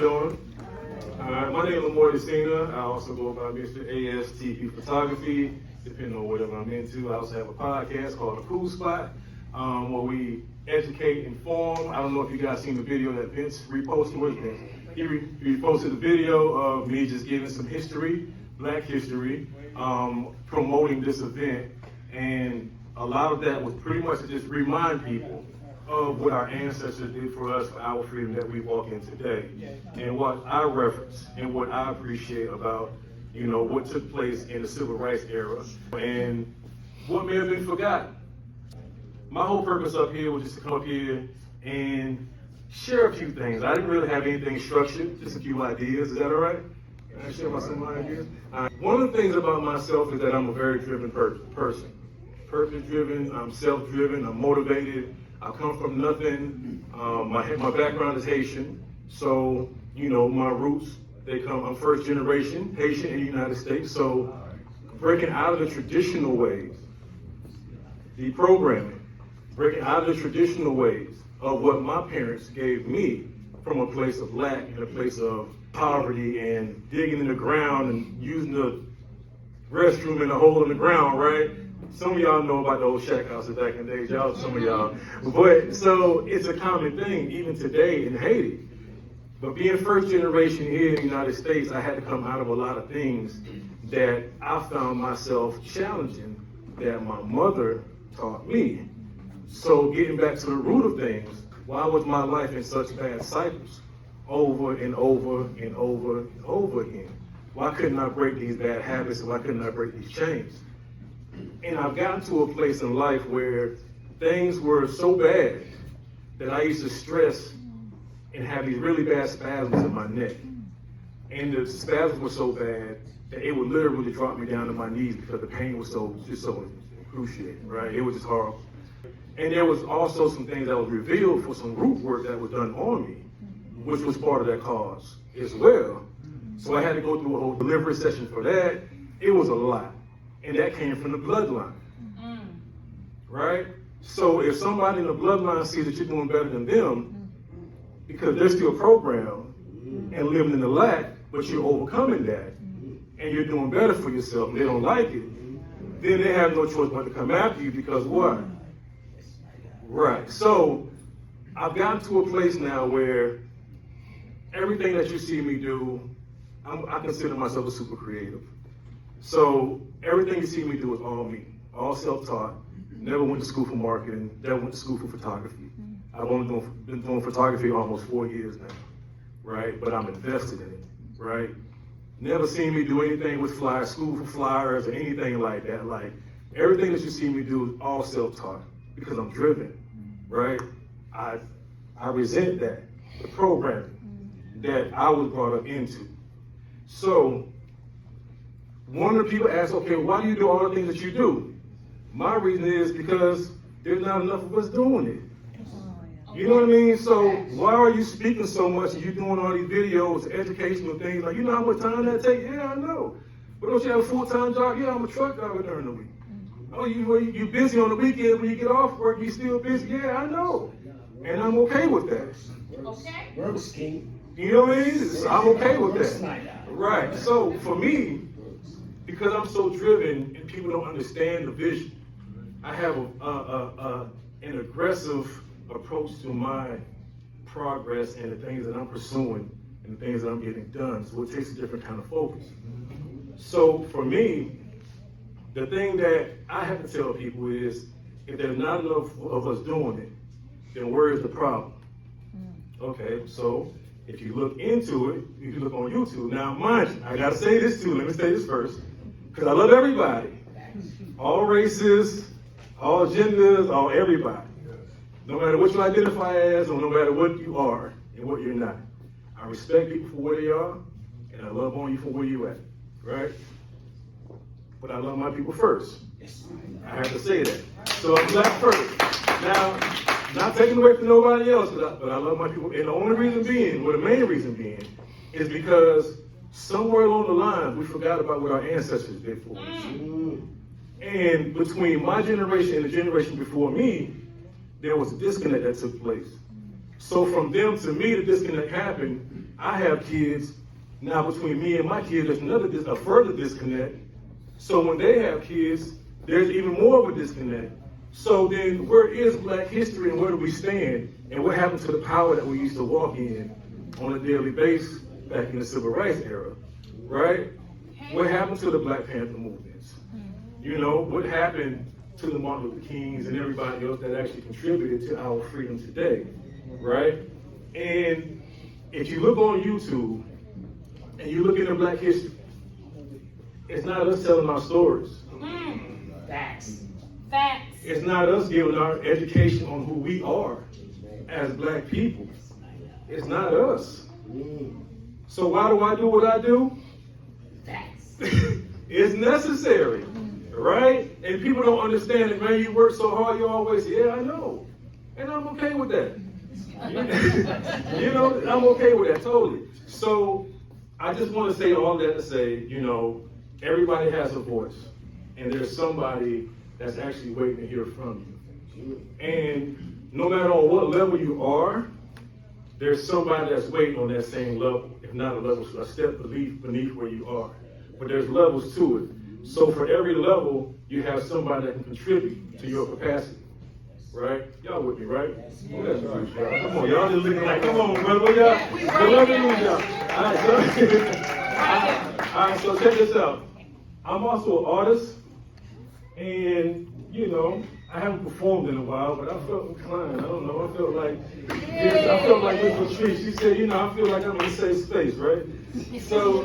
doing? My name is Lemoi, Desina. I also go by Mr. ASTP Photography, depending on whatever I'm into. I also have a podcast called The Cool Spot, where we educate, inform. I don't know if you guys seen the video that Vince reposted. Where's Vince? He reposted a video of me just giving some history, Black history, promoting this event. And a lot of that was pretty much to just remind people of what our ancestors did for us, for our freedom that we walk in today, and what I reference and what I appreciate about, what took place in the civil rights era and what may have been forgotten. My whole purpose up here was just to come up here and share a few things. I didn't really have anything structured, just a few ideas. Is that all right? Can I share some ideas? One of the things about myself is that I'm a very driven person. Purpose-driven, I'm self-driven, I'm motivated. I come from nothing. My background is Haitian, so my roots. I'm first generation Haitian in the United States. So breaking out of the traditional ways, deprogramming, breaking out of the traditional ways of what my parents gave me from a place of lack and a place of poverty and digging in the ground and using the restroom in a hole in the ground, right? Some of y'all know about the old shack houses back in the day, some of y'all. But so it's a common thing, even today in Haiti. But being first generation here in the United States, I had to come out of a lot of things that I found myself challenging that my mother taught me. So getting back to the root of things, why was my life in such bad cycles over and over and over and over again? Why couldn't I break these bad habits and why couldn't I break these chains? And I've gotten to a place in life where things were so bad that I used to stress and have these really bad spasms in my neck. And the spasms were so bad that it would literally drop me down to my knees because the pain was so excruciating, right? It was just horrible. And there was also some things that was revealed for some root work that was done on me, which was part of that cause as well. So I had to go through a whole delivery session for that. It was a lot. And that came from the bloodline, right? So if somebody in the bloodline sees that you're doing better than them, because they're still programmed and living in the lack, but you're overcoming that, and you're doing better for yourself, and they don't like it, then they have no choice but to come after you because what? Right. So I've gotten to a place now where everything that you see me do, I consider myself a super creative. So everything you see me do is all me, all self-taught. Never went to school for marketing, never went to school for photography. I've only been doing photography almost 4 years now, right? But I'm invested in it, right? Never seen me do anything with flyers, school for flyers or anything like that. Like everything that you see me do is all self-taught because I'm driven, right? I resent that, the programming that I was brought up into. So one of the people asked, okay, why do you do all the things that you do? My reason is because there's not enough of us doing it. You know what I mean? So why are you speaking so much and you doing all these videos, educational things? Like, you know how much time that takes? Yeah, I know. But don't you have a full-time job? Yeah, I'm a truck driver during the week. Oh, you busy on the weekend when you get off work, you still busy? Yeah, I know. And I'm okay with that. Okay. You know what I mean? So I'm okay with that. Right. So for me, because I'm so driven and people don't understand the vision, I have an aggressive approach to my progress and the things that I'm pursuing and the things that I'm getting done. So it takes a different kind of focus. So for me, the thing that I have to tell people is if there's not enough of us doing it, then where is the problem? Okay, so if you look into it, you can look on YouTube. Now, mind you, I gotta say this too. Let me say this first. Because I love everybody, all races, all genders, all everybody. No matter what you identify as or no matter what you are and what you're not. I respect people for where they are and I love on you for where you at, right? But I love my people first. I have to say that. So I'm black first. Now, not taking away from nobody else, but I love my people. And the only reason being, or the main reason being, is because somewhere along the line, we forgot about what our ancestors did for us. And between my generation and the generation before me, there was a disconnect that took place. So from them to me, the disconnect happened. I have kids. Now between me and my kids, there's a further disconnect. So when they have kids, there's even more of a disconnect. So then where is Black history and where do we stand? And what happened to the power that we used to walk in on a daily basis back in the Civil Rights era, right? What happened to the Black Panther movements? You know, what happened to the Martin Luther Kings and everybody else that actually contributed to our freedom today, right? And if you look on YouTube and you look into Black history, it's not us telling our stories. Facts. Facts. It's not us giving our education on who we are as Black people. It's not us. So why do I do what I do? Facts. It's necessary, right? And people don't understand it, man. You work so hard, you always say, yeah, I know. And I'm okay with that. You know, I'm okay with that, totally. So I just want to say all that to say, you know, everybody has a voice. And there's somebody that's actually waiting to hear from you. And no matter on what level you are, there's somebody that's waiting on that same level, if not a step beneath where you are. But there's levels to it. So for every level, you have somebody that can contribute to your capacity. Right? Y'all with me, right? Oh, that's right, y'all. Come on, y'all just looking like, come on, brother. What y'all? Let me lose y'all. All right, so check this out. I'm also an artist, and you know, I haven't performed in a while, but I felt inclined. I don't know. I felt like Miss Patrice. She said, you know, I feel like I'm in a safe space, right? So